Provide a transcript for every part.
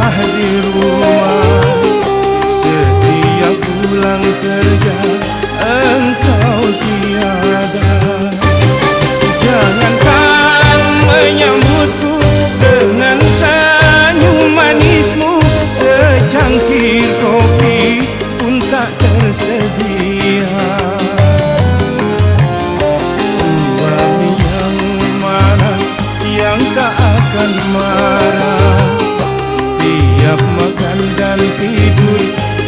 betah di rumah. Setiap pulang kerja engkau tiada. Jangankan menyambutku dengan senyum manismu, secangkir kopi pun tak tersedia. Suami yang mana yang tak akan marah, tiap makan dan tidur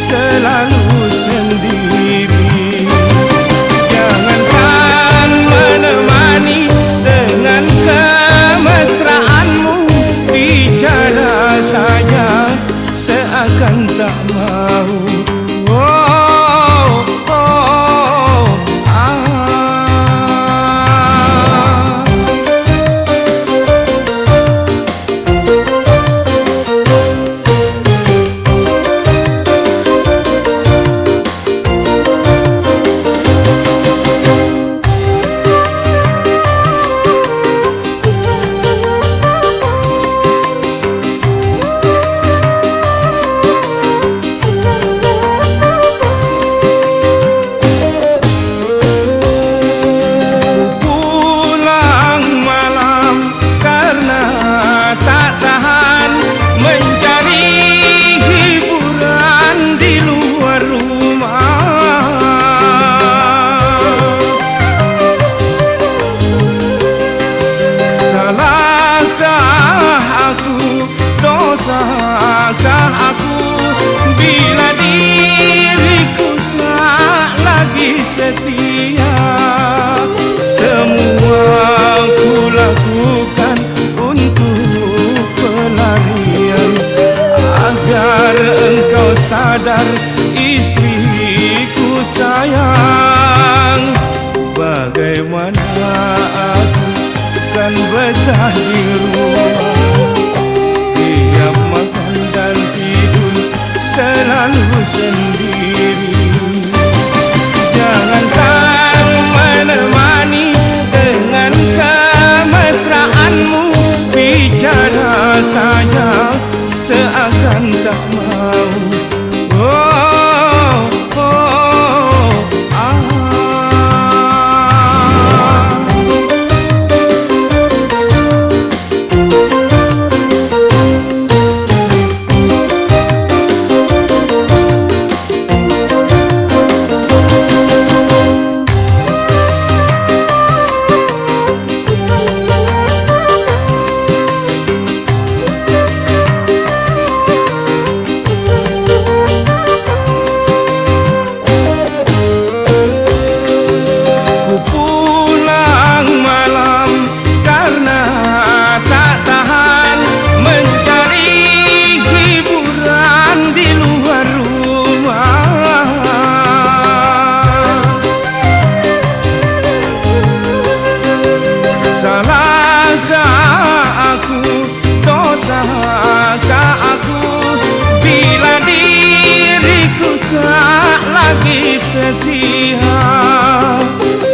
selalu sendiri. Jangankan menemani dengan kemesraanmu, bicara saja seakan tak mau. Dosakah aku bila diriku tak lagi setia? Semua ku lakukan untuk pelarian, agar engkau sadar istriku sayang. Bagaimana aku kan betah di rumah, tiap makan dan tidur selalu sendiri. Jangankan menemani dengan kemesraanmu, bicara saja seakan tak mau. Dosakah aku bila diriku tak lagi setia?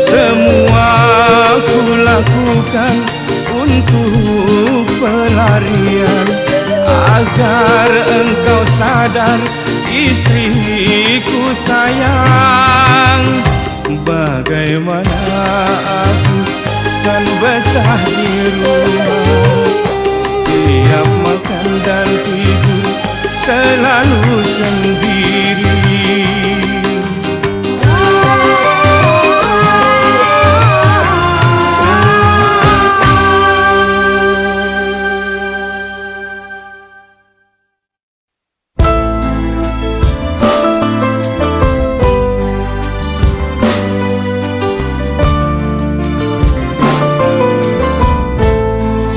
Semua ku lakukan untuk pelarian, agar engkau sadar istriku sayang. Bagaimana aku kan betah di rumah, tiap makan dan tidur selalu sendiri.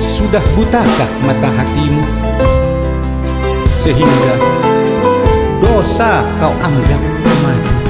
Sudah butakah mata hatimu, sehingga dosa kau anggap mati?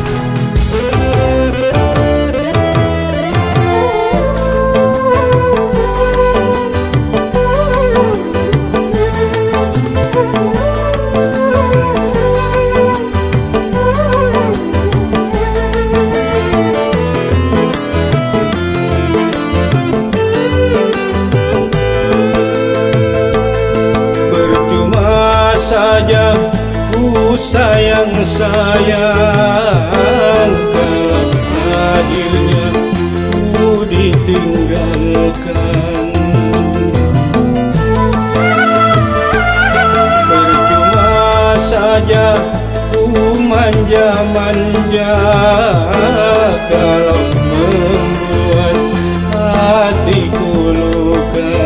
sayang kalau akhirnya ku ditinggalkan. Percuma saja ku manja-manja kalau membuat hatiku luka.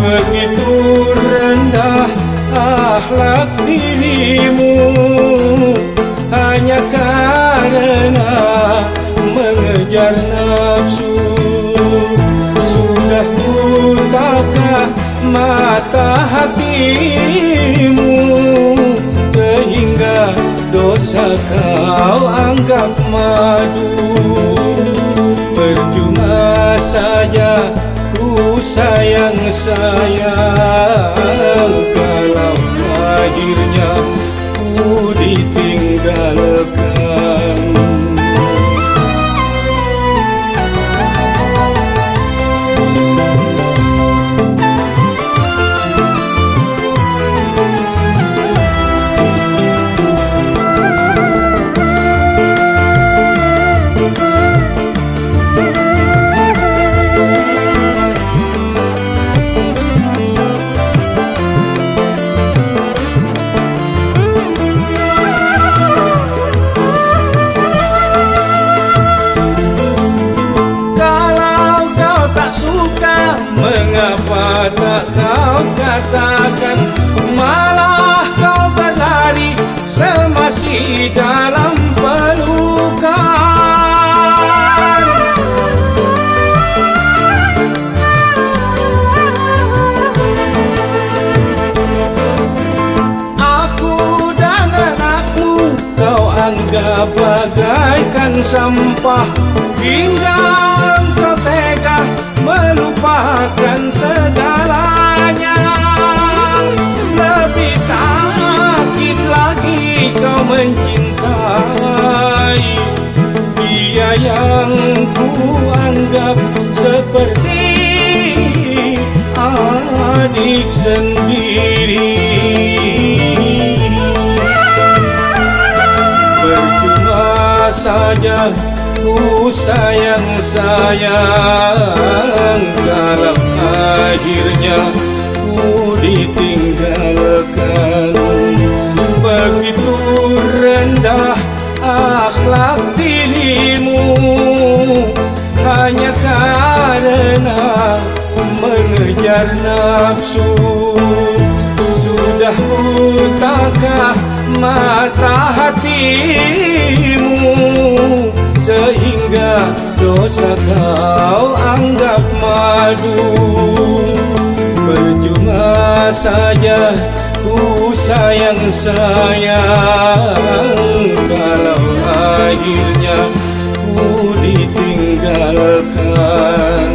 Begitu rendah akhlak dirimu hanya karena mengejar nafsu. Sudah butakah mata hatimu sehingga dosa kau anggap madu? Percuma saja ku sayang kalau akhirnya ku ditinggalkan. Mengapa tak kau katakan, malah kau berlari semasih dalam pelukan? Aku dan anakmu kau anggap bagaikan sampah, hingga kau tega melupakan segalanya. Lebih sakit lagi kau mencintai dia yang ku anggap seperti adik sendiri. Percuma saja ku sayang kalau akhirnya ku ditinggalkan. Begitu rendah akhlak dirimu hanya karena mengejar nafsu. Sudah butakah mata hatimu sehingga dosa kau anggap madu? Percuma saja ku sayang kalau akhirnya ku ditinggalkan.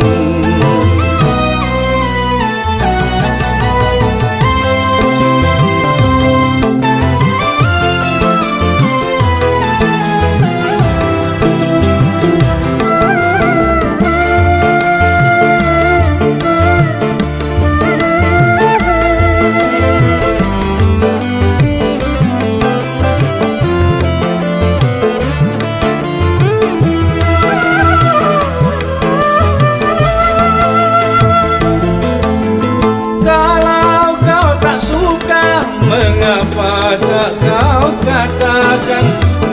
Mengapa tak kau katakan,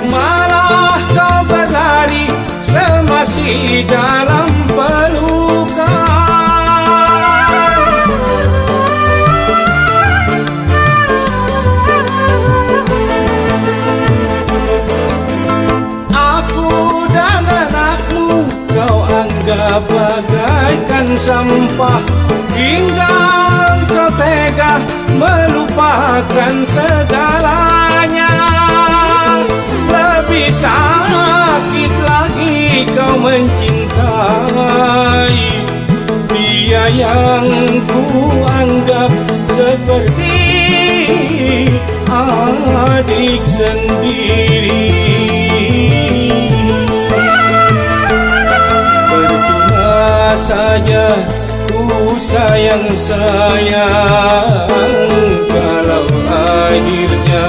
malah kau berlari semasih dalam pelukan? Aku dan anakmu kau anggap bagaikan sampah, hingga kau tega melupakan segalanya. Lebih sakit lagi kau mencintai dia yang ku anggap seperti adik sendiri. Percuma saja ku sayang kalau akhirnya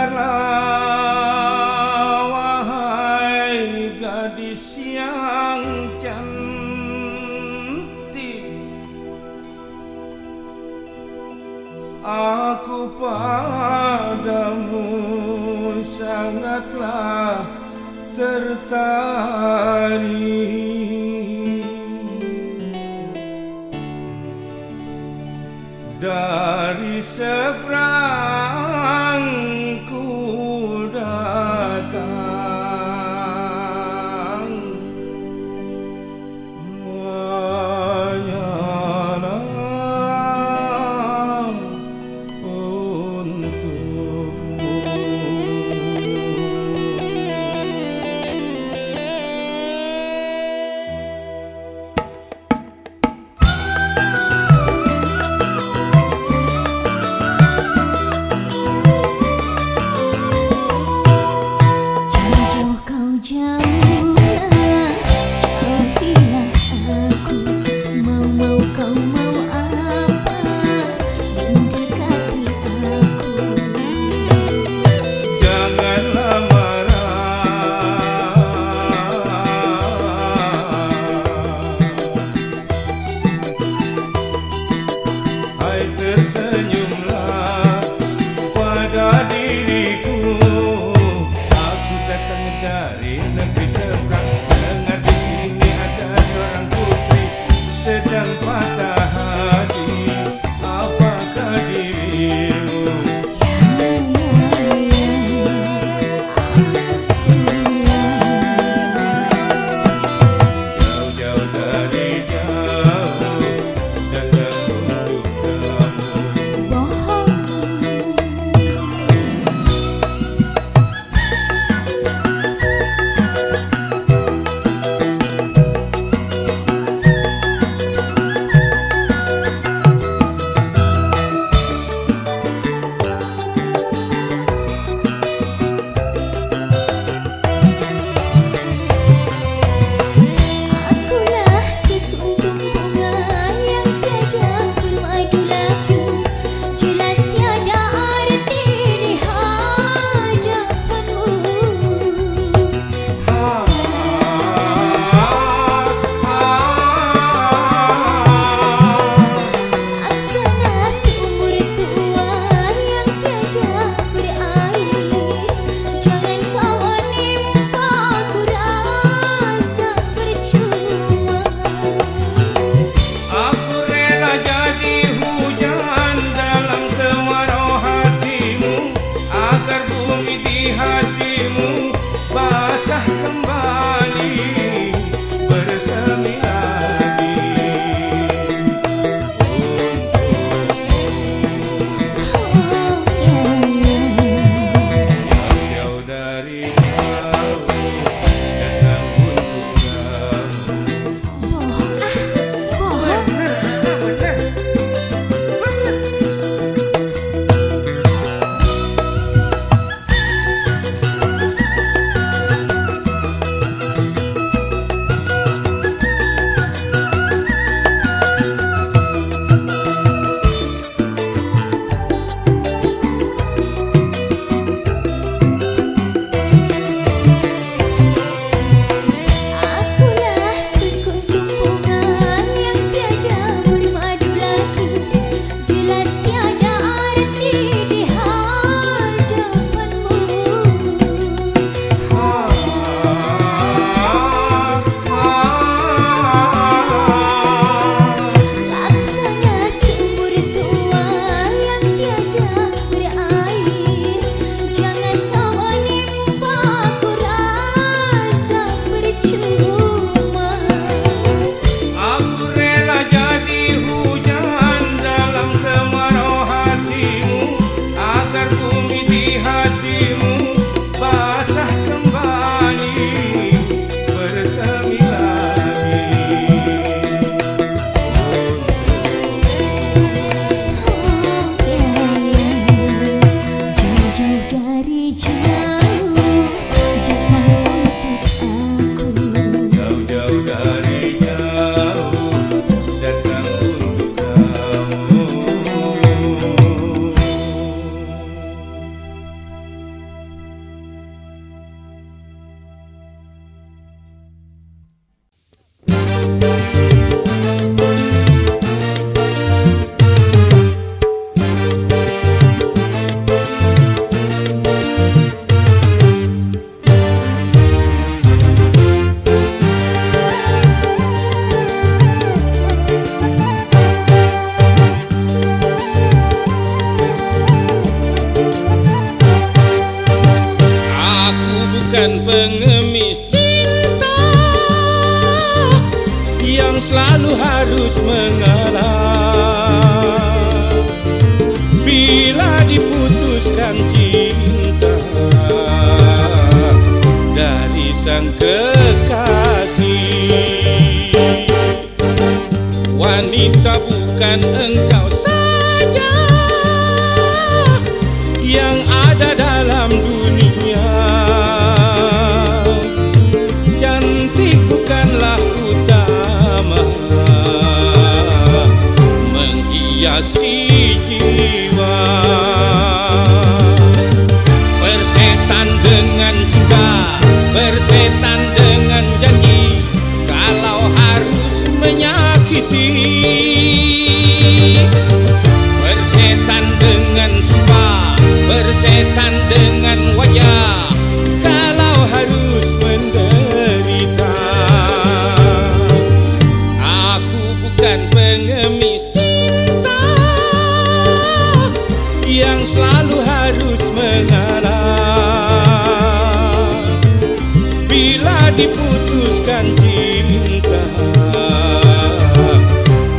Dengarlah wahai gadis yang cantik, aku padamu sangatlah tertarik. Dari seberang ku datang, hanyalah untukmu. Tersenyumlah pada diriku, aku datang dari negeri seberang. Dengar di sini ada seorang putri sedang patah hati. Apakah dirimu? Jauh-jauh dari jauh datang untuk bukan pengemis cinta yang selalu harus mengalah bila diputuskan cinta dari sang kekasih. Wanita, bukan engkau saja yang ada dalam dunia. Cantik bukanlah utama menghiasi jiwa. Bersetan dengan cinta, bersetan dengan janji, kalau harus menyakiti. Bersetan dengan sumpah, bersetan dengan wajah, kalau harus menderita. Aku bukan pengemis cinta yang selalu harus mengalah bila diputuskan cinta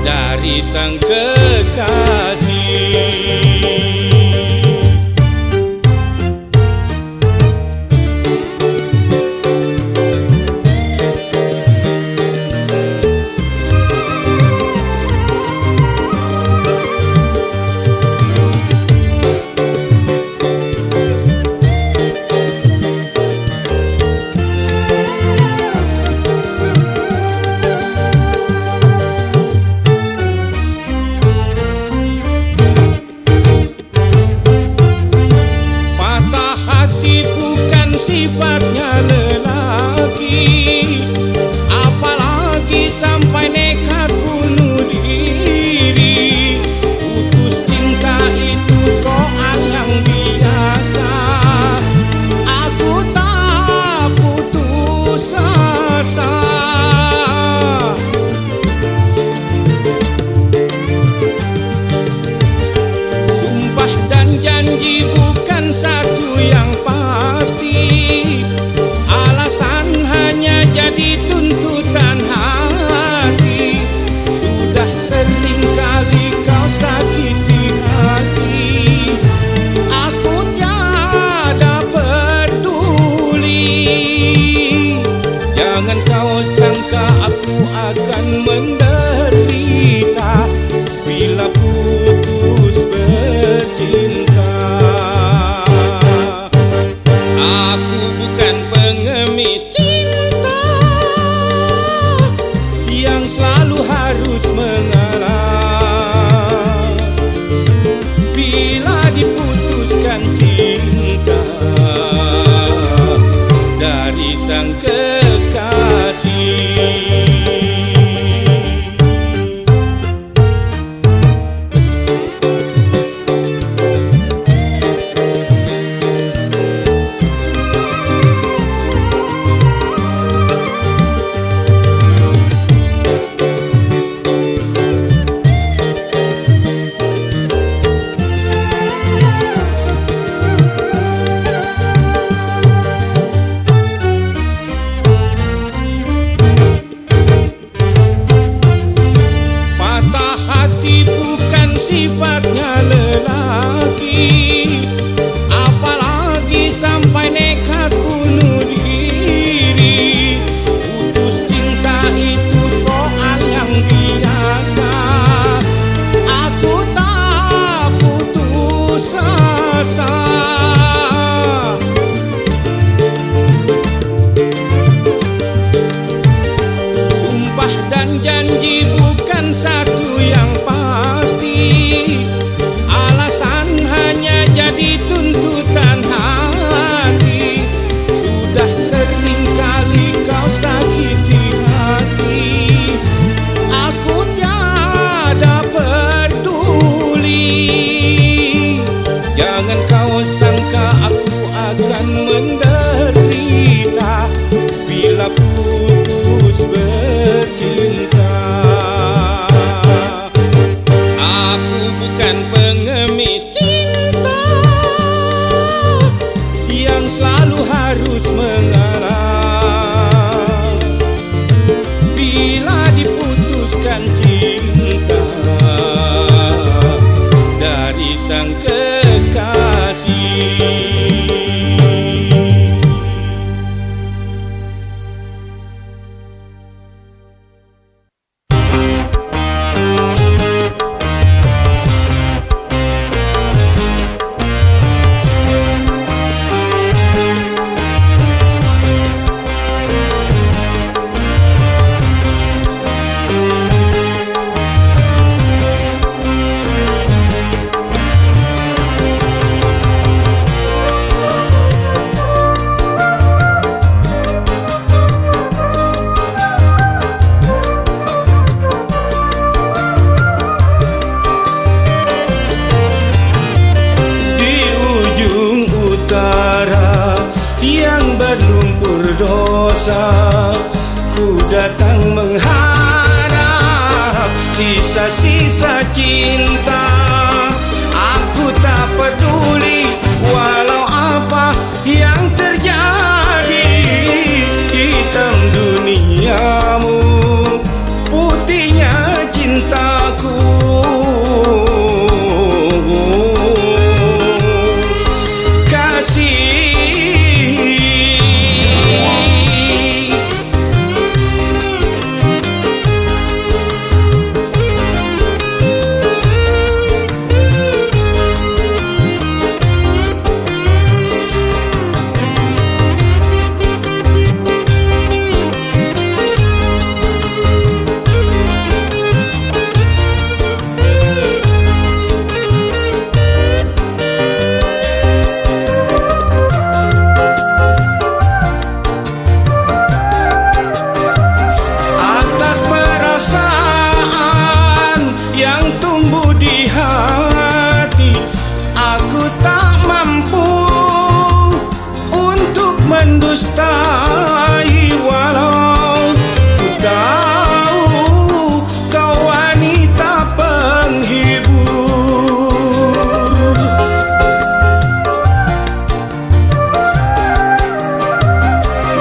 dari sang kekasih. Sifatnya lelaki, apalagi sampai nekat bunuh diri. Putus cinta itu soal yang biasa, aku tak putus asa. Sumpah dan janji bukan satu yang pasti, alasan hanya jadi tuntutan hati. Sudah sering kali kau sakiti hati, aku tiada peduli. Jangan kau sangka aku akan menderita bila putus bercinta. Aku bukan pengemis cinta yang selalu harus mengalah bila diputuskan cinta dari sang kekasih. Sifatnya lelaki, apalagi sampai nekat bunuh diri. Putus cinta itu soal yang biasa, aku tak putus asa. Sumpah dan janji bukan satu yang pasti, alasan hanya jadi tuntutan hati. Sudah sering kali kau sakiti hati, aku tiada peduli. Jangan kau sangka aku akan menderita bila putus bercinta. Aku bukan pengemis cinta yang selalu harus mengalah berdosa. Ku datang mengharap sisa-sisa cinta. Aku tak peduli walau apa yang terjadi. Hitam duniamu, putihnya cintaku. Mendustai walau ku tahu kau wanita penghibur.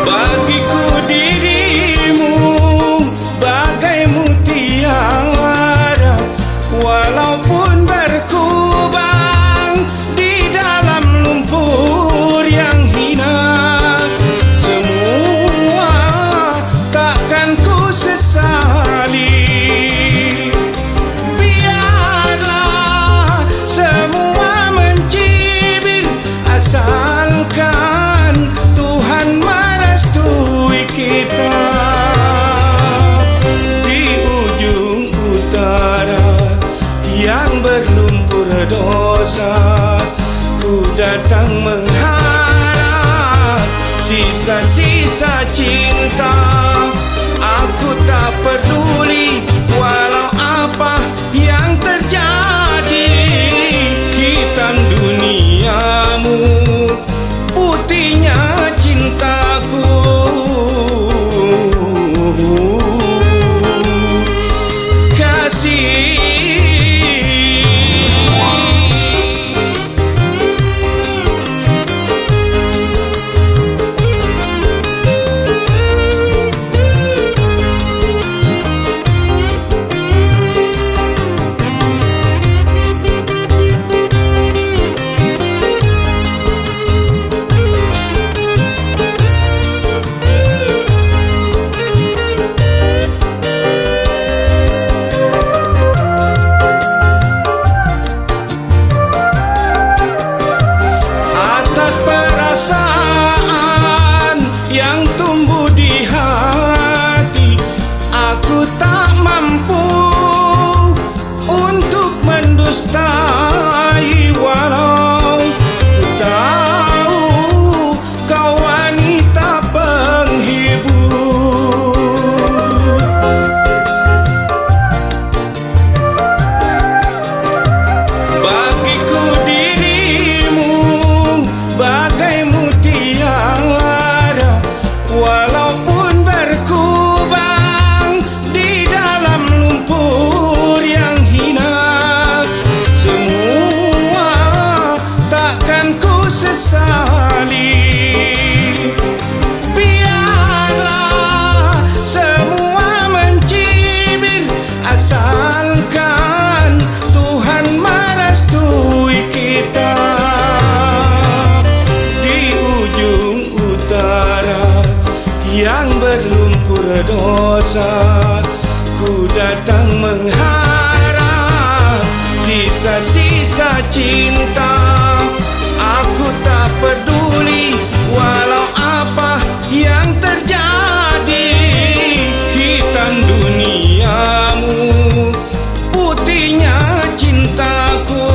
Bagiku dirimu bagai mutiara, walaupun berkubang di dalam lumpur yang hina. Asalkan Tuhan merestui kita. Di ujung utara yang berlumpur dosa, ku datang mengharap sisa-sisa cinta. Aku tak peduli walau apa yang terjadi. Hitam duniamu, putihnya cintaku. Kasih yang tumbuh di hati, aku tak mampu untuk mendustai walau ku tahu kau wanita penghibur. Bagiku dirimu bagai mutiara, walaupun berkubang di dalam lumpur yang hina. Semua takkan ku sesali. Biarlah semua mencibir, asalkan Tuhan merestui kita. Di ujung utara yang berlumpur dosa, ku datang mengharap sisa-sisa cinta. Aku tak peduli walau apa yang terjadi. Hitam duniamu, putihnya cintaku.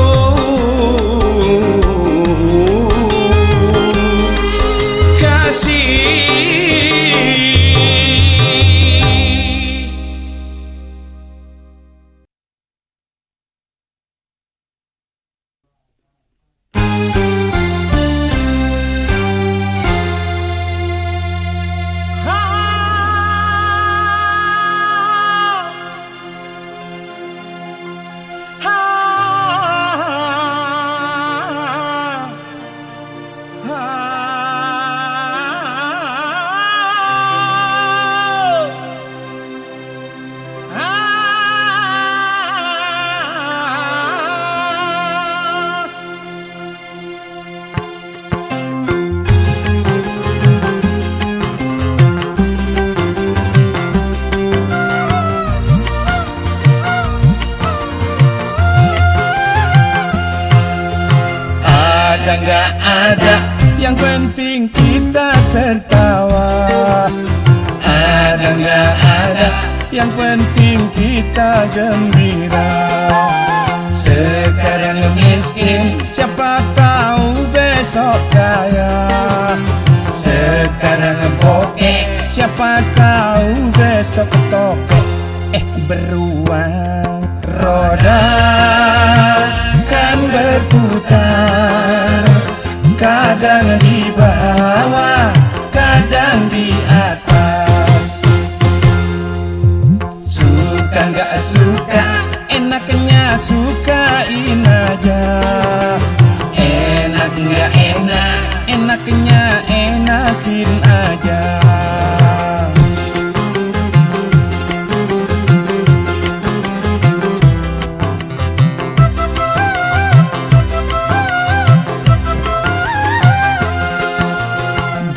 yang penting kita tertawa. Ada nggak ada, yang penting kita gembira. Sekarang miskin, siapa tahu besok kaya. Sekarang bokeh, siapa tahu besok tokek. Beruang roda kan berputar, kadang di bawah, kadang di atas. Suka nggak suka, enaknya sukain aja. Enak nggak enak, enaknya enakin aja.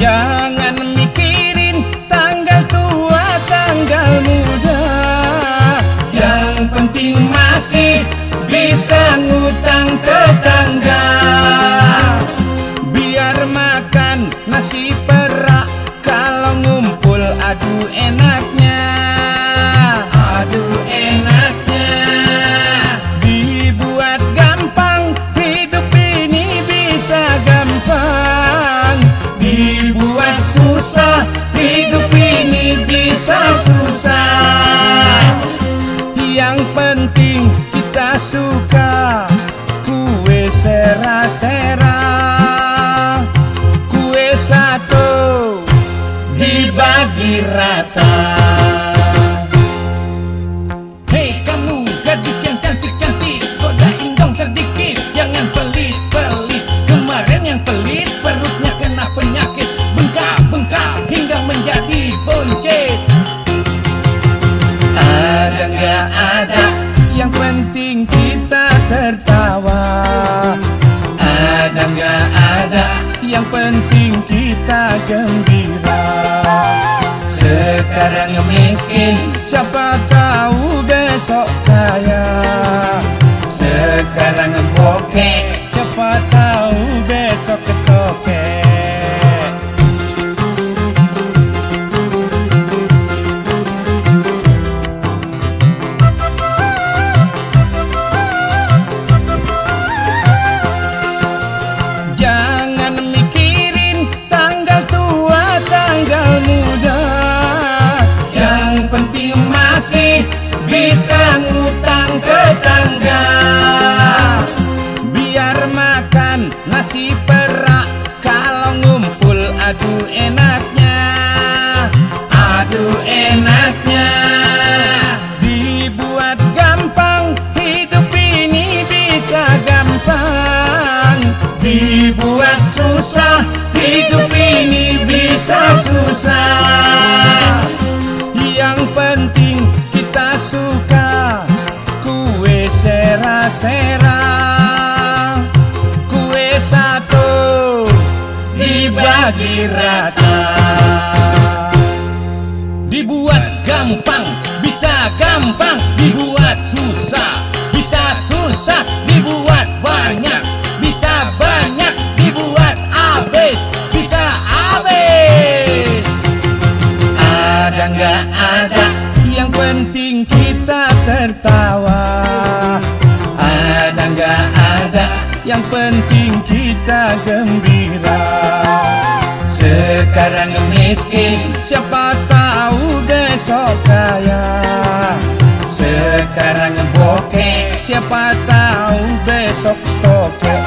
Jangan mikirin tanggal tua, tanggal muda. Yang penting masih bisa ngutang tetangga. Biar makan nasi perak, kalau ngumpul aduh enaknya. Aduh enaknya. Dibuat gampang, hidup ini bisa gampang. Dibuat susah, hidup ini bisa susah. Yang penting kita suka kue sera-sera. Kue satu dibagi rata. Hei kamu gadis yang cantik-cantik, godain dong sedikit, jangan pelit-pelit. Kemarin yang pelit perutnya kena penyakit, bengkak-bengkak hingga menjadi boncet. Ada nggak ada, yang penting kita tertawa. Ada nggak ada, yang penting kita gembira. Sekarang miskin, siapa tahu besok kaya. Sekarang bokeh, siapa tahu besok ketokek. Jangan mikirin tanggal tua, tanggal muda. Yang penting masih bisa ngutang tetangga. Biar makan nasi perak, kalau ngumpul aduh enaknya. Aduh enaknya. Dibuat gampang, hidup ini bisa gampang. Dibuat susah, hidup ini bisa susah. Yang penting kita suka kue sera-sera. Kue satu dibagi rata. Dibuat gampang, bisa gampang. Dibuat susah, bisa susah. Dibuat banyak, bisa banyak. Dibuat habis, bisa habis. Ada nggak ada, yang penting kita tertawa. Ada nggak ada, yang penting kita gembira. Sekarang miskin, siapa tahu besok kaya. Sekarang bokeh, siapa tahu besok tokek.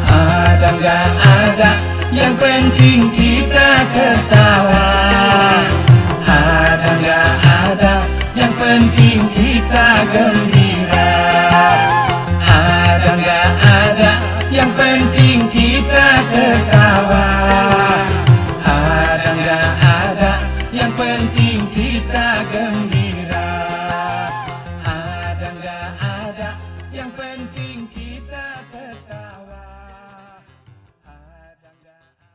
Ada nggak ada, yang penting kita tertawa. Ada nggak ada, yang penting kita gembira. Ada nggak ada, yang penting kita tertawa. Ada nggak ada, yang penting kita gembira. Ada nggak ada, yang penting kita tertawa. Ada nggak ada.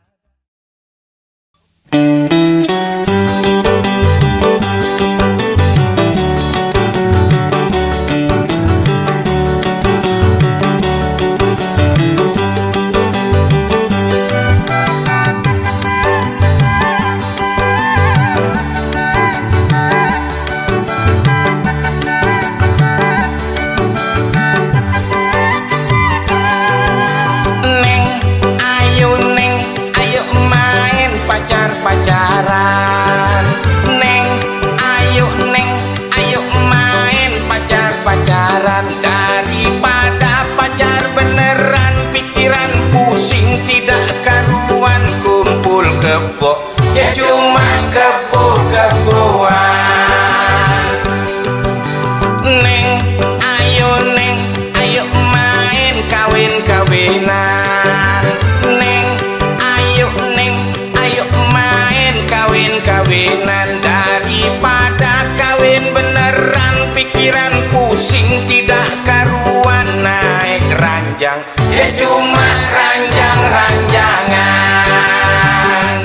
ya cuma kebo-keboan. Neng, ayo main kawin-kawinan. Neng, ayo main kawin-kawinan. Daripada kawin beneran, pikiran pusing tidak karuan. Naik ranjang, ya cuma ranjang-ranjangan.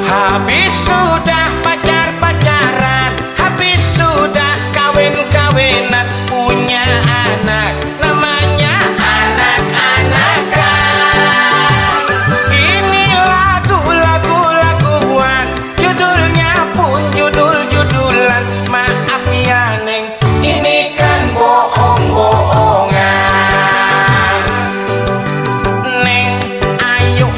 Habis sudah pacar-pacaran, habis sudah kawin-kawinan, punya anak, namanya anak-anakan. Ini lagu-laguan, judulnya pun judul-judulan. Maaf ya Neng, ini kan bohong-bohongan. Neng, ayo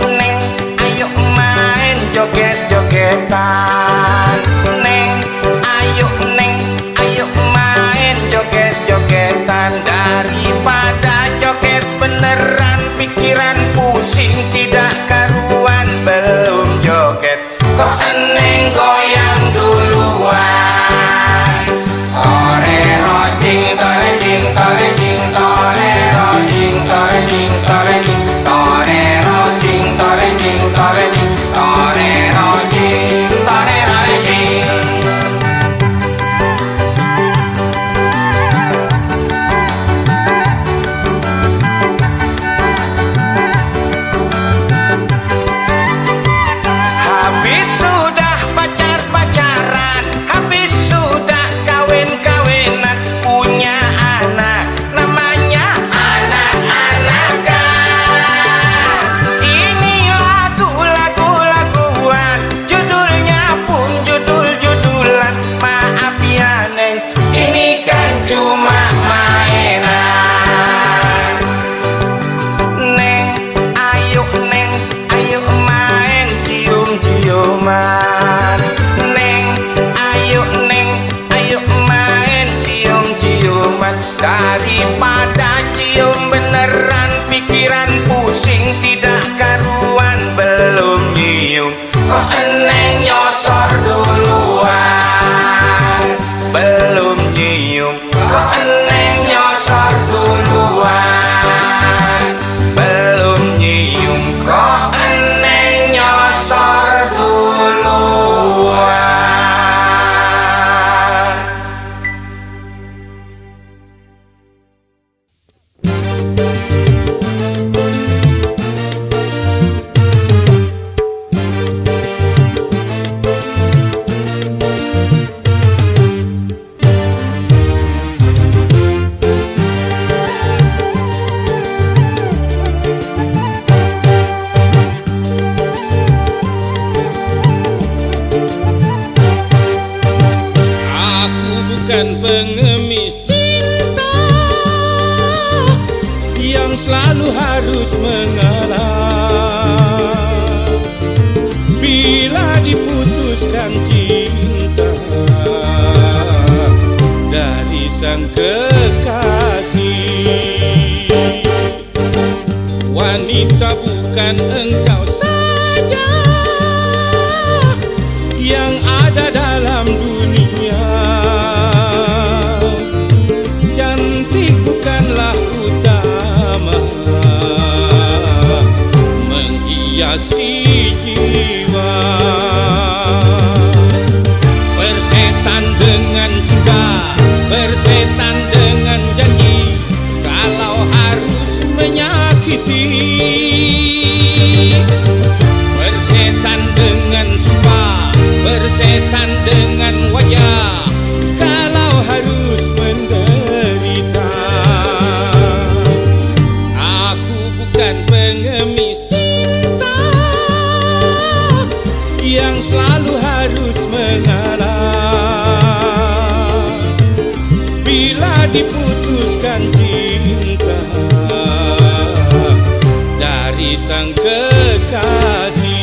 main joget-jogetan. Neng, ayo main joget-jogetan. Daripada joget beneran, pikiran pusing tidak karuan. Belum joget kok eneng goyang duluan. Torero jing tore jing tore jing torero jing tore jing tore jing torero jing tore jing tore jing torero jing torero jing. Habis sudah pacar-pacaran, habis sudah kawin-kawinan, punya anak, namanya anak-anakan. Ini lagu-laguan, judulnya pun judul-judulan. Maaf ya Neng, ini kan cuma mainan. Neng, ayo main cium-ciuman. Neng, ayo main cium-ciuman. Daripada cium beneran, pikiran pusing tidak karuan. Belum nyium kok eneng nyosor duluan. Belum nyium kok eneng nyosor duluan. Belum nyium kok eneng nyosor duluan. Aku bukan pengemis cinta yang selalu harus mengalah. Bila diputuskan cinta dari sang kekasih, wanita bukan engkau saja yang ada dalam dunia. Cantik bukanlah utama menghiasi jiwa. Bersetan dengan cinta, bersetan dengan janji, kalau harus menyakiti. Bersetan dengan sumpah, bersetan dengan wajah, kalau harus menderita. Aku bukan pengemis cinta yang selalu harus mengalah. Bila diputuskan cinta dari sang kekasih.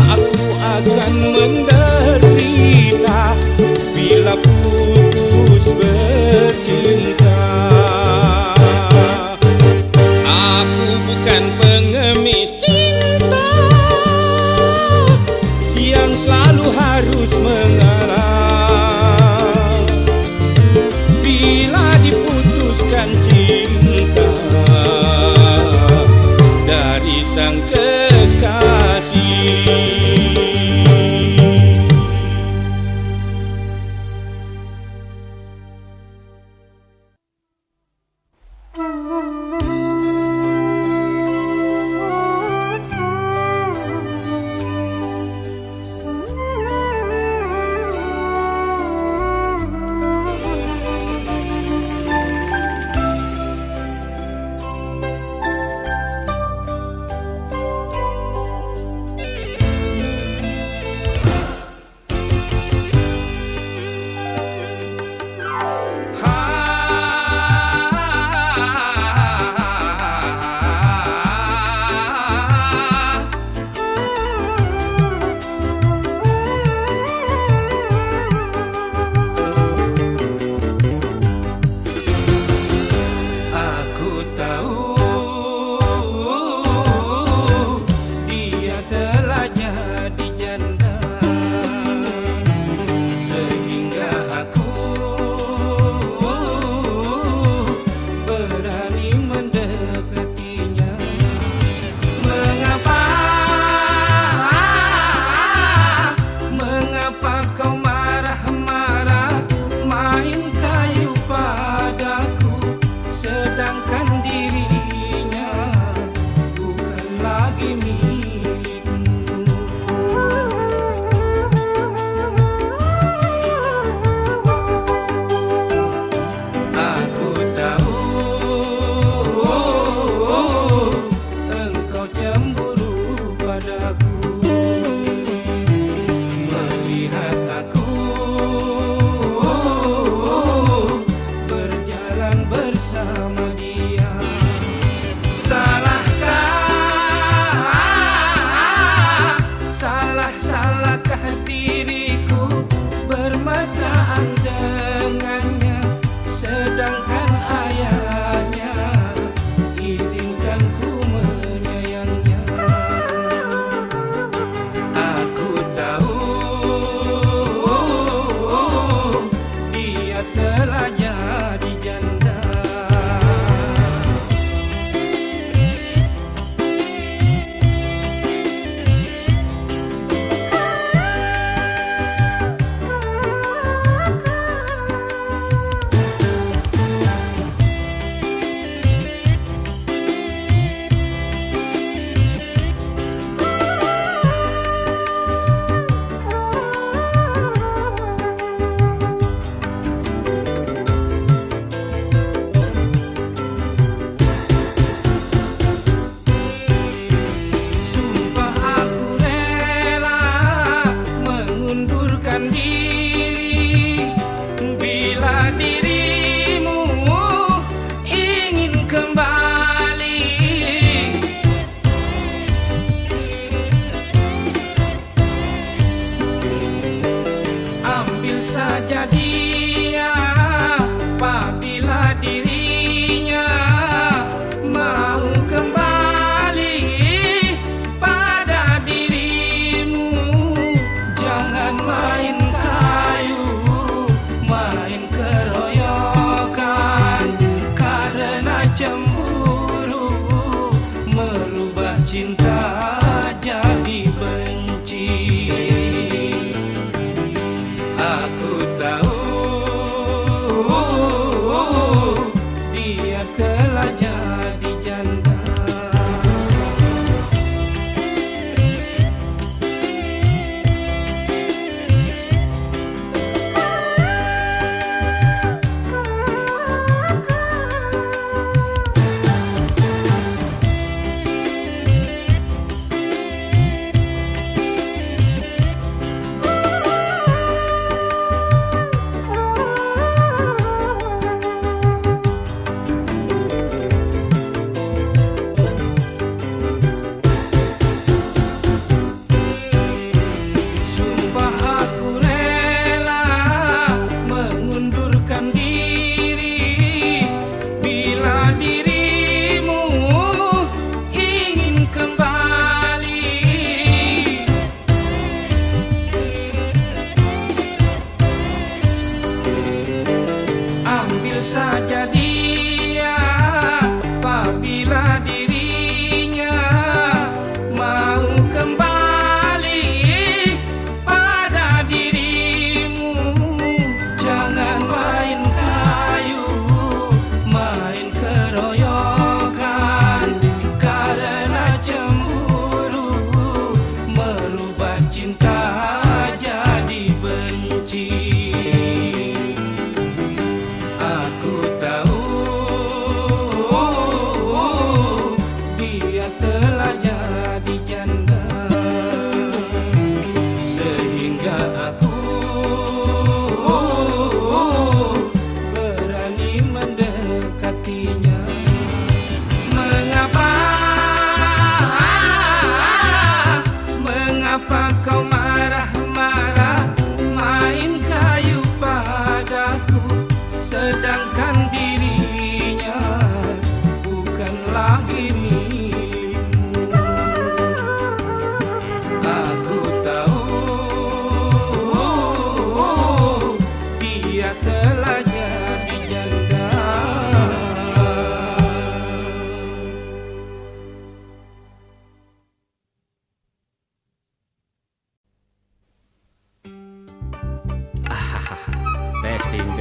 aku akan menderita bila putus bercinta. Aku bukan pengemis cinta yang selalu harus mengalah bila diputuskan cinta dari sang kekasih.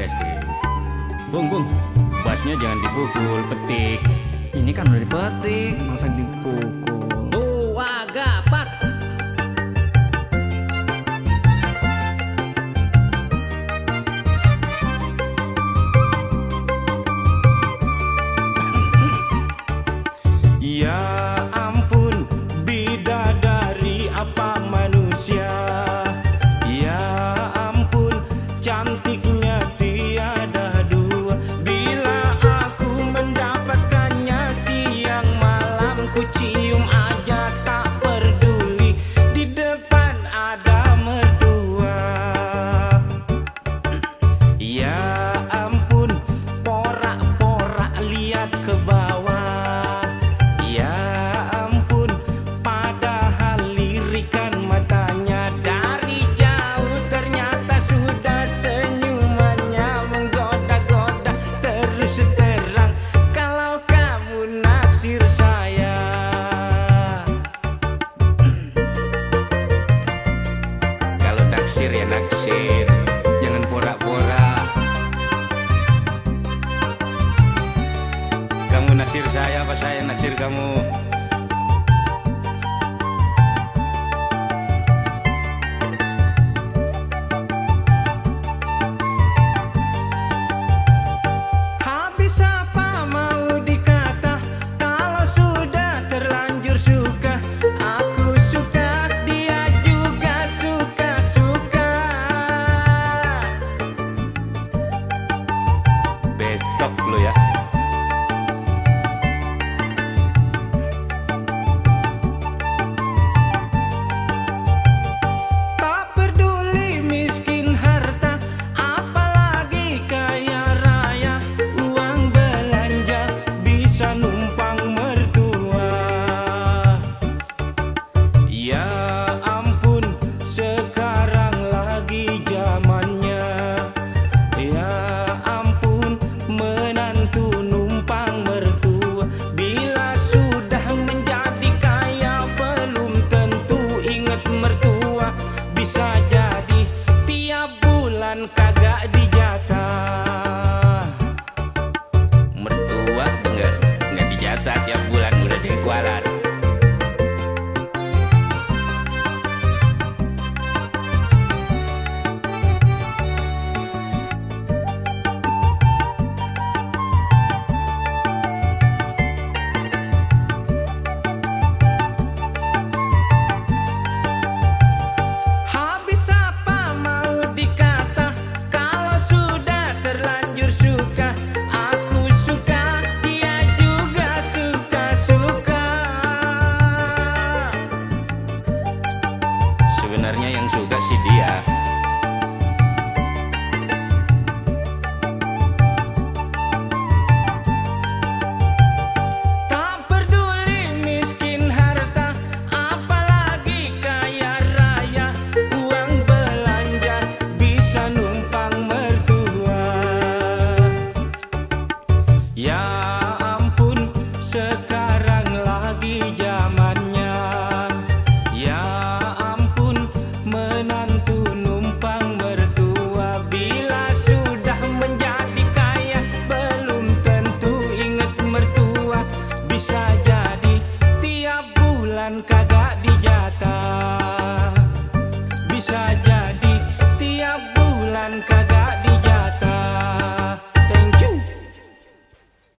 Iya sih. Bung, basnya jangan dipukul, petik. Ini kan udah dipetik, masa dipukul? Tuh gapat. Ya ampun, bidadari apa manusia? Ya ampun, cantiknya tiada dua. Bila aku mendapatkannya siang malam, ku cium aja tak peduli. Di depan ada mertua. Ya ampun, porak-porak lihat ke bawah. Ya ampun, padahal lirikan matanya dari jauh ternyata sudah senyumannya menggoda-goda terus terang. Kalau kamu naksir saya, kalau naksir ya naksir, jangan porak-porak. Kamu naksir saya apa saya naksir kamu? Habis apa mau dikata kalau sudah terlanjur suka. Aku suka, dia juga suka-suka. Besok lu ya. Tak peduli miskin harta, apalagi kaya raya. Uang belanja bisa numpang mertua. Ya ampun, sekarang lagi zamannya. Ya ampun, menantu numpang mertua. Bila sudah menjadi kaya belum tentu ingat mertua. Bisa jadi tiap bulan kagak dijatah. Mertua enggak dijatah tiap bulan, udah di kualat. Habis apa mau dikata kalau sudah terlanjur suka. Aku suka, dia juga suka-suka. Sebenarnya yang suka sih dia.